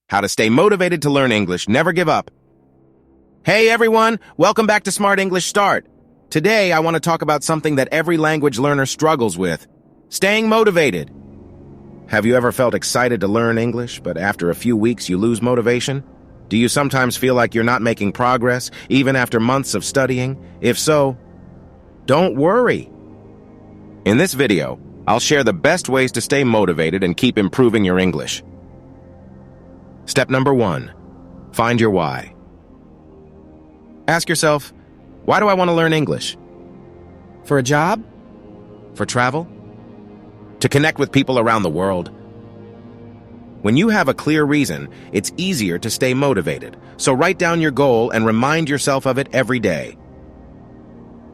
How to stay motivated to learn English, never give up. Hey everyone, welcome back to Smart English Start. Today I want to talk about something that every language learner struggles with, staying motivated. Have you ever felt excited to learn English, but after a few weeks you lose motivation? Do you sometimes feel like you're not making progress, even after months of studying? If so, don't worry. In this video, I'll share the best ways to stay motivated and keep improving your English. Step number 1, find your why. Ask yourself, why do I want to learn English? For a job? For travel? To connect with people around the world? When you have a clear reason, it's easier to stay motivated. So write down your goal and remind yourself of it every day.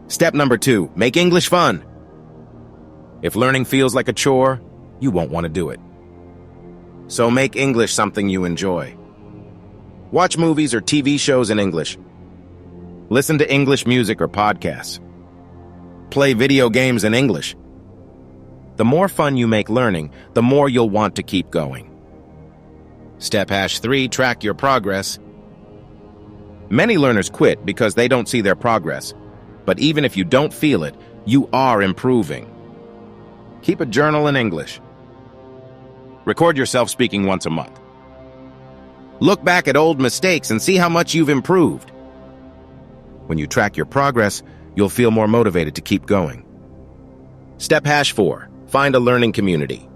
Step number 2, make English fun. If learning feels like a chore, you won't want to do it. So make English something you enjoy. Watch movies or TV shows in English. Listen to English music or podcasts. Play video games in English. The more fun you make learning, the more you'll want to keep going. Step 3, track your progress. Many learners quit because they don't see their progress. But even if you don't feel it, you are improving. Keep a journal in English. Record yourself speaking once a month. Look back at old mistakes and see how much you've improved. When you track your progress, you'll feel more motivated to keep going. Step 4, find a learning community.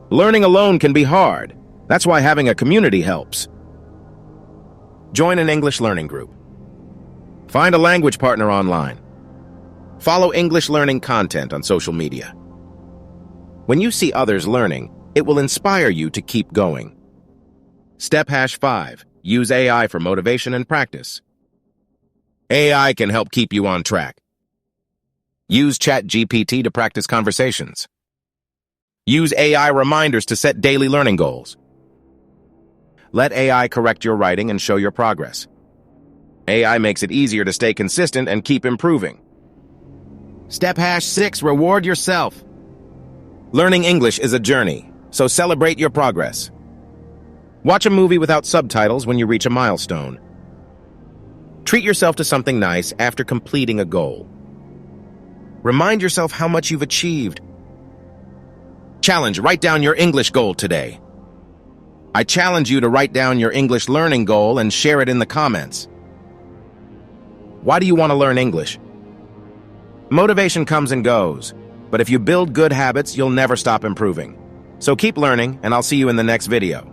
Learning alone can be hard. That's why having a community helps. Join an English learning group. Find a language partner online. Follow English learning content on social media. When you see others learning, it will inspire you to keep going. Step 5, use AI for motivation and practice. AI can help keep you on track. Use ChatGPT to practice conversations. Use AI reminders to set daily learning goals. Let AI correct your writing and show your progress. AI makes it easier to stay consistent and keep improving. Step 6, reward yourself. Learning English is a journey, so celebrate your progress. Watch a movie without subtitles when you reach a milestone. Treat yourself to something nice after completing a goal. Remind yourself how much you've achieved. Challenge, write down your English goal today. I challenge you to write down your English learning goal and share it in the comments. Why do you want to learn English? Motivation comes and goes, but if you build good habits, you'll never stop improving. So keep learning, and I'll see you in the next video.